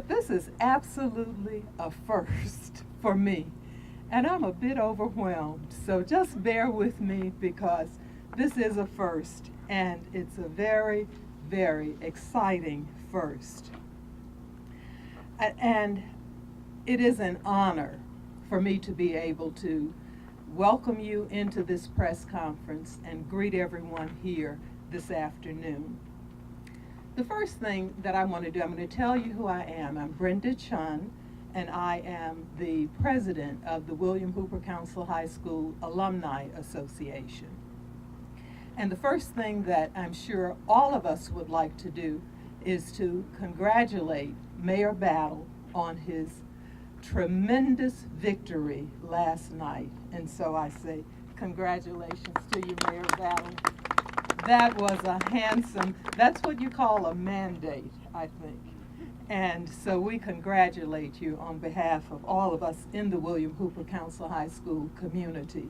This is absolutely a first for me, and I'm a bit overwhelmed, so just bear with me because this is a first, and it's a very, very exciting first. And it is an honor for me to be able to welcome you into this press conference and greet everyone here this afternoon. The first thing that I want to do, I'm going to tell you who I am. I'm Brenda Chunn, and I am the president of the William Hooper Councill High School Alumni Association. And the first thing that I'm sure all of us would like to do is to congratulate Mayor Battle on his tremendous victory last night. And so I say congratulations to you, Mayor Battle. That was a handsome, that's what you call a mandate, I think. And so we congratulate you on behalf of all of us in the William Hooper Councill High School community.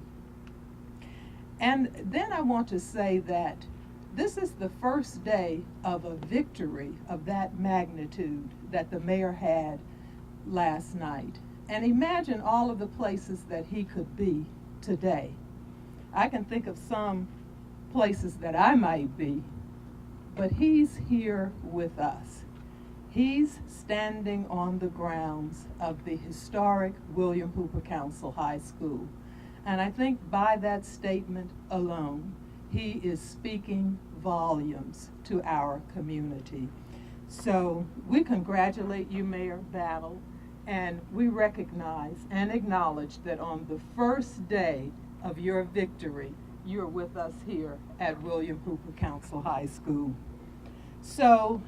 And then I want to say that this is the first day of a victory of that magnitude that the mayor had last night. And imagine all of the places that he could be today. I can think of some places that I might be, but he's here with us. He's standing on the grounds of the historic William Hooper Councill High School. And I think by that statement alone, he is speaking volumes to our community. So we congratulate you, Mayor Battle, and we recognize and acknowledge that on the first day of your victory, you're with us here at William Hooper Councill High School. So,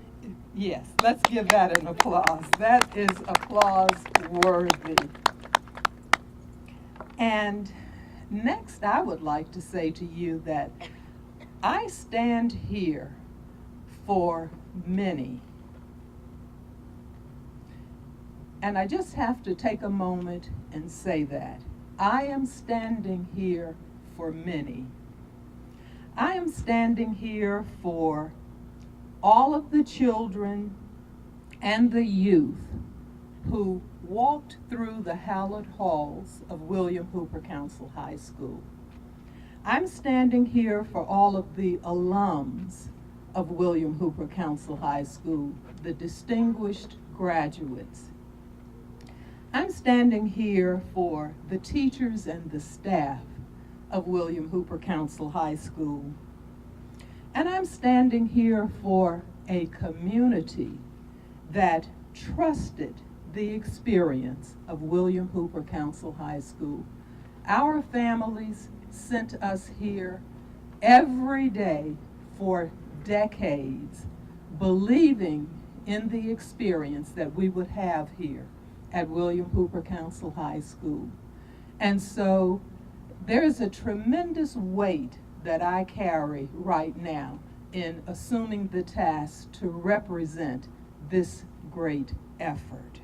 yes, let's give that an applause. That is applause worthy. And next, I would like to say to you that I stand here for many. And I just have to take a moment and say that. I am standing here for many. I am standing here for all of the children and the youth who walked through the hallowed halls of William Hooper Councill High School. I'm standing here for all of the alums of William Hooper Councill High School, the distinguished graduates. I'm standing here for the teachers and the staff of William Hooper Councill High School. And I'm standing here for a community that trusted the experience of William Hooper Councill High School. Our families sent us here every day for decades, believing in the experience that we would have here at William Hooper Councill High School. And so there is a tremendous weight that I carry right now in assuming the task to represent this great effort.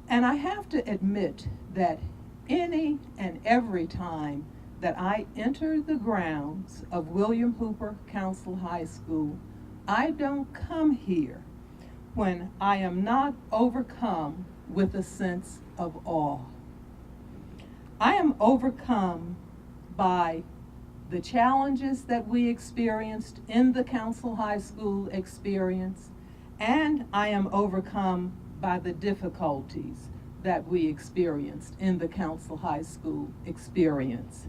And I have to admit that any and every time that I enter the grounds of William Hooper Councill High School, I don't come here when I am not overcome with a sense of awe. I am overcome by the challenges that we experienced in the Councill High School experience, and I am overcome by the difficulties that we experienced in the Councill High School experience.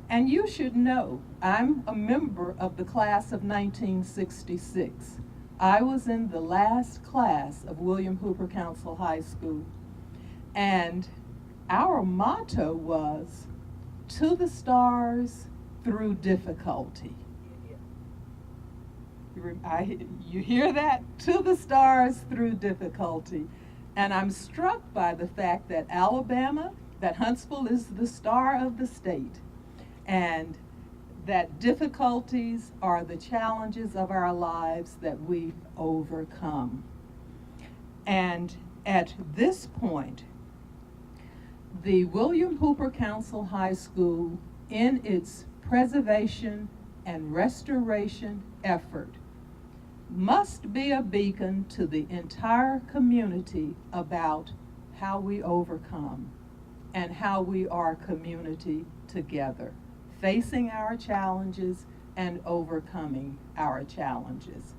And you should know, I'm a member of the class of 1966. I was in the last class of William Hooper Councill High School, and our motto was, "To the stars through difficulty." You hear that? To the stars through difficulty. And I'm struck by the fact that Alabama, that Huntsville is the star of the state, and that difficulties are the challenges of our lives that we overcome. And at this point, the William Hooper Councill High School, in its preservation and restoration effort, must be a beacon to the entire community about how we overcome and how we are community together, facing our challenges and overcoming our challenges.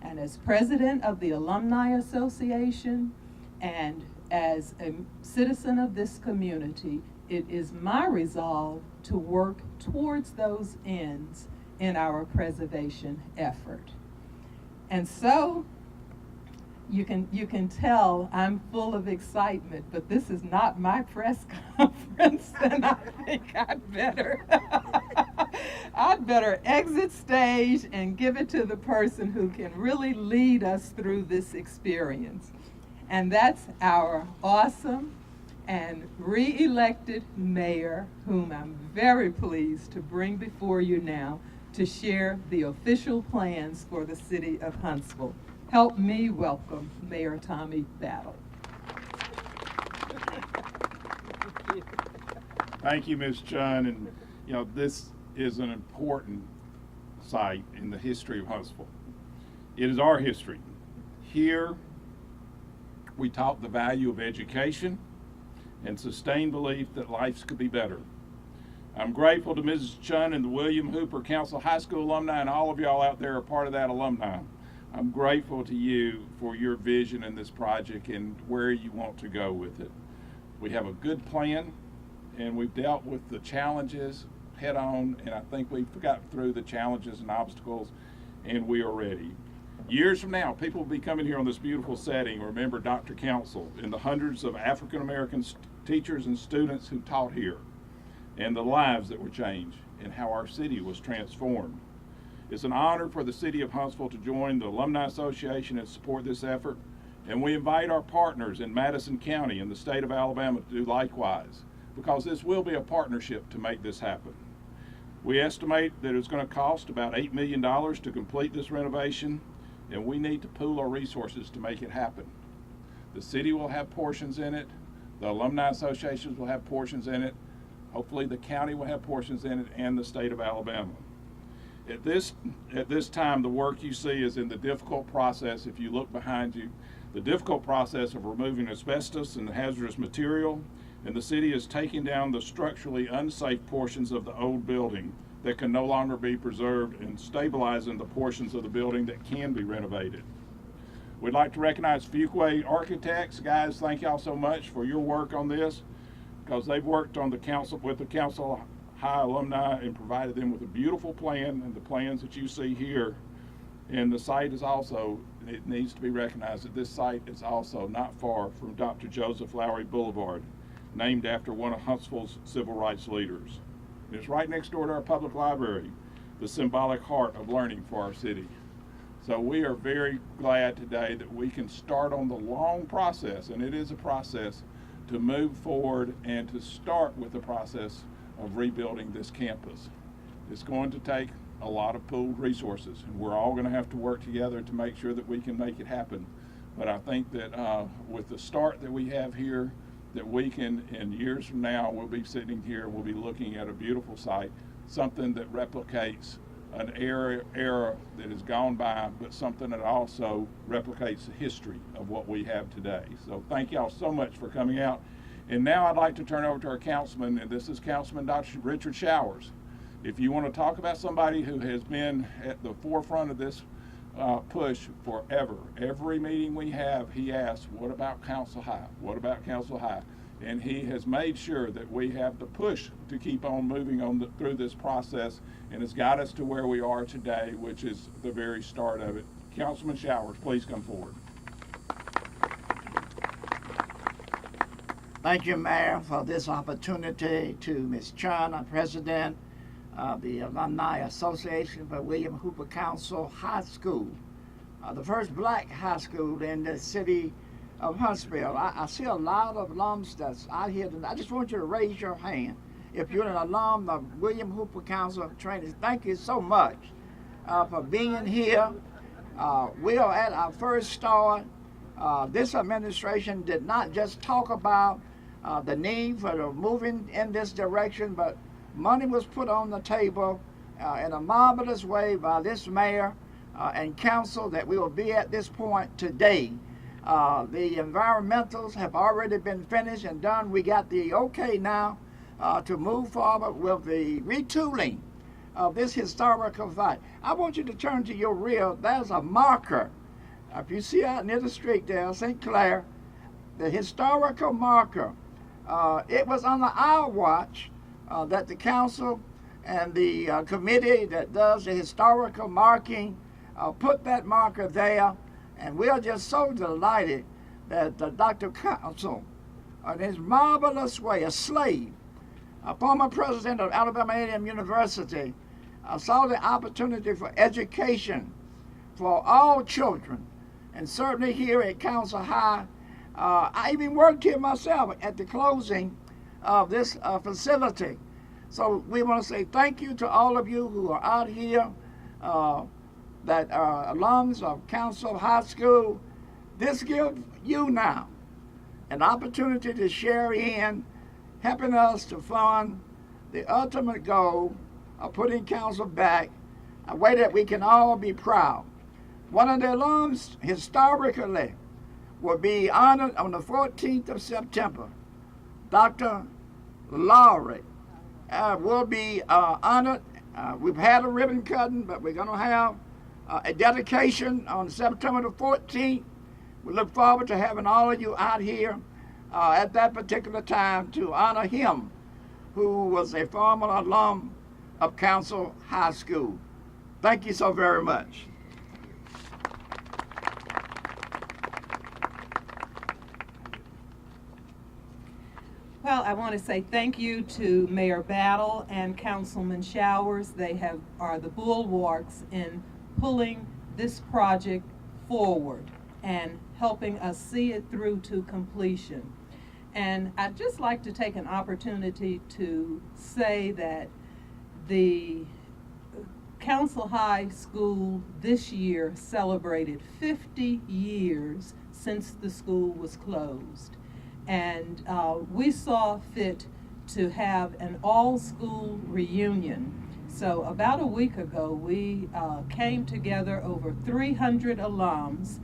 And as president of the Alumni Association and as a citizen of this community, it is my resolve to work towards those ends in our preservation effort. And so, you can tell I'm full of excitement, but this is not my press conference, and I think I'd better exit stage and give it to the person who can really lead us through this experience. And that's our awesome and re-elected mayor, whom I'm very pleased to bring before you now to share the official plans for the City of Huntsville. Help me welcome Mayor Tommie Battle. Thank you, Ms. Chunn. And you know, this is an important site in the history of Huntsville. It is our history. Here, we taught the value of education and sustained belief that life could be better. I'm grateful to Mrs. Chunn and the William Hooper Council High School alumni, and all of y'all out there are part of that alumni. I'm grateful to you for your vision in this project and where you want to go with it. We have a good plan, and we've dealt with the challenges head on, and I think we've gotten through the challenges and obstacles, and we are ready. Years from now, people will be coming here on this beautiful setting, remember Dr. Councill and the hundreds of African American teachers and students who taught here, and the lives that were changed, and how our city was transformed. It's an honor for the City of Huntsville to join the Alumni Association and support this effort, and we invite our partners in Madison County and the state of Alabama to do likewise, because this will be a partnership to make this happen. We estimate that it's going to cost about $8 million to complete this renovation, and we need to pool our resources to make it happen. The city will have portions in it, the Alumni Associations will have portions in it, hopefully the county will have portions in it, and the state of Alabama. At this time, the work you see is in the difficult process, if you look behind you, the difficult process of removing asbestos and hazardous material, and the city is taking down the structurally unsafe portions of the old building that can no longer be preserved and stabilizing the portions of the building that can be renovated. We'd like to recognize Fuquay Architects. Guys, thank y'all so much for your work on this, because they've worked on the council with the Council High alumni and provided them with a beautiful plan, and the plans that you see here. And the site is also, it needs to be recognized that this site is also not far from Dr. Joseph Lowry Boulevard, named after one of Huntsville's civil rights leaders. And it's right next door to our public library, the symbolic heart of learning for our city. So we are very glad today that we can start on the long process, and it is a process, to move forward and to start with the process of rebuilding this campus. It's going to take a lot of pooled resources, and we're all going to have to work together to make sure that we can make it happen. But I think that with the start that we have here, that we can, in years from now, we'll be sitting here, we'll be looking at a beautiful site, something that replicates an era that has gone by, but something that also replicates the history of what we have today. So thank y'all so much for coming out. And now I'd like to turn over to our councilman, and this is Councilman Dr. Richard Showers. If you want to talk about somebody who has been at the forefront of this push forever, every meeting we have, he asks, what about Council High? What about Council High? And he has made sure that we have the push to keep on moving on through this process, and has got us to where we are today, which is the very start of it. Councilman Showers, please come forward. Thank you, Mayor, for this opportunity. To Ms. Chunn, our President of the Alumni Association for William Hooper Council High School, the first black high school in the city of Huntsville. I see a lot of alums that's out here tonight. I just want you to raise your hand if you're an alum of William Hooper Council training. Thank you so much for being here. We are at our first start. This administration did not just talk about the need for moving in this direction, but money was put on the table in a marvelous way by this mayor and council that we will be at this point today. The environmentals have already been finished and done. We got the okay now to move forward with the retooling of this historical site. I want you to turn to your rear. There's a marker. If you see out near the street there, St. Clair, the historical marker. It was under our watch that the council and the committee that does the historical marking put that marker there. And we are just so delighted that Dr. Councill, in his marvelous way, a slave, a former president of Alabama A&M University, saw the opportunity for education for all children. And certainly here at Council High, I even worked here myself at the closing of this facility. So we want to say thank you to all of you who are out here that are alums of Councill High School. This gives you now an opportunity to share in helping us to fund the ultimate goal of putting Council back a way that we can all be proud. One of the alums historically will be honored on the 14th of September. Dr. Lowry will be honored. We've had a ribbon cutting, but we're going to have a dedication on September the 14th. We look forward to having all of you out here at that particular time to honor him, who was a former alum of Councill High School. Thank you so very much. Well, I want to say thank you to Mayor Battle and Councilman Showers. They are the bulwarks in pulling this project forward and helping us see it through to completion. And I'd just like to take an opportunity to say that the Councill High School this year celebrated 50 years since the school was closed. And we saw fit to have an all-school reunion. So about a week ago, we came together, over 300 alums,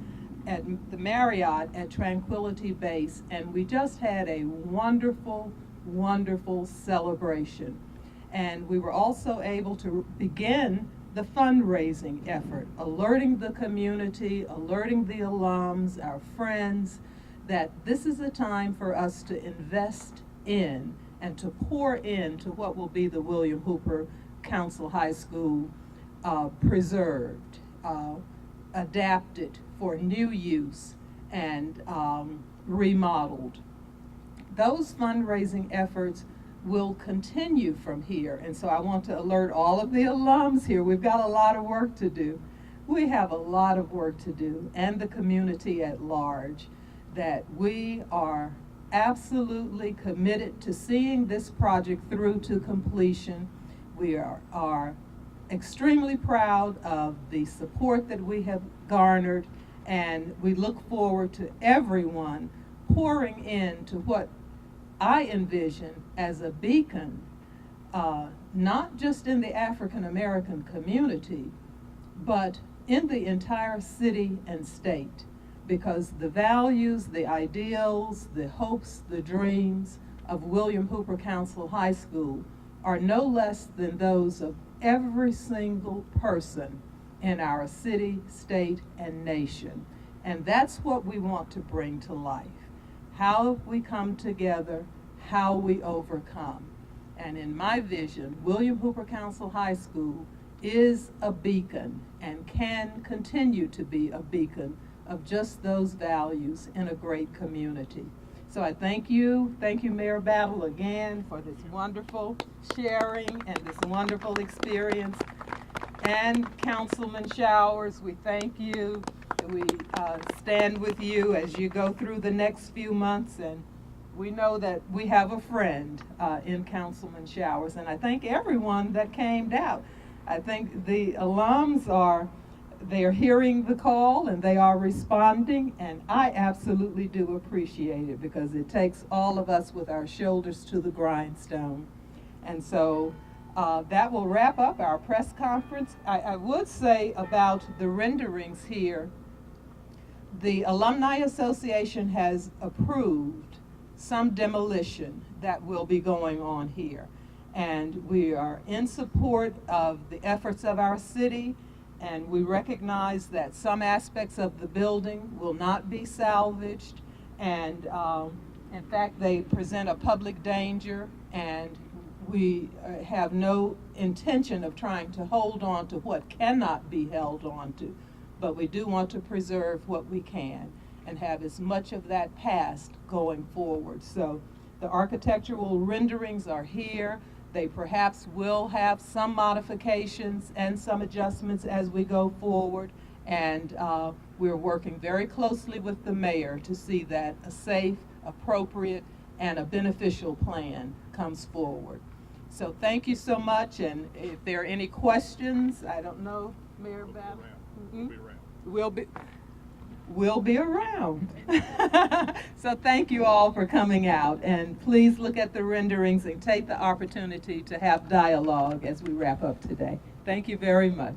at the Marriott at Tranquility Base, and we just had a wonderful, wonderful celebration. And we were also able to begin the fundraising effort, alerting the community, alerting the alums, our friends, that this is a time for us to invest in and to pour into what will be the William Hooper Councill High School preserved, adapted for new use, and remodeled. Those fundraising efforts will continue from here, and so I want to alert all of the alums here. We've got a lot of work to do. We have a lot of work to do, and the community at large, that we are absolutely committed to seeing this project through to completion. We are extremely proud of the support that we have garnered, and we look forward to everyone pouring into what I envision as a beacon, not just in the African American community, but in the entire city and state. Because the values, the ideals, the hopes, the dreams of William Hooper Councill High School are no less than those of every single person in our city, state, and nation. And that's what we want to bring to life. How we come together, how we overcome. And in my vision, William Hooper Councill High School is a beacon and can continue to be a beacon of just those values in a great community. So I thank you Mayor Battle again for this wonderful sharing and this wonderful experience. And Councilman Showers, we thank you. We stand with you as you go through the next few months, and we know that we have a friend in Councilman Showers. And I thank everyone that came out. I think the alums they're hearing the call and they are responding, and I absolutely do appreciate it, because it takes all of us with our shoulders to the grindstone. And so That will wrap up our press conference. I would say about the renderings here, the Alumni Association has approved some demolition that will be going on here. And we are in support of the efforts of our city, and we recognize that some aspects of the building will not be salvaged, and in fact they present a public danger, and we have no intention of trying to hold on to what cannot be held on to, but we do want to preserve what we can and have as much of that past going forward. So the architectural renderings are here. They perhaps will have some modifications and some adjustments as we go forward, and we're working very closely with the mayor to see that a safe, appropriate, and a beneficial plan comes forward. So thank you so much, and if there are any questions, I don't know, Mayor Babbitt? We'll be around. So thank you all for coming out, and please look at the renderings and take the opportunity to have dialogue as we wrap up today. Thank you very much.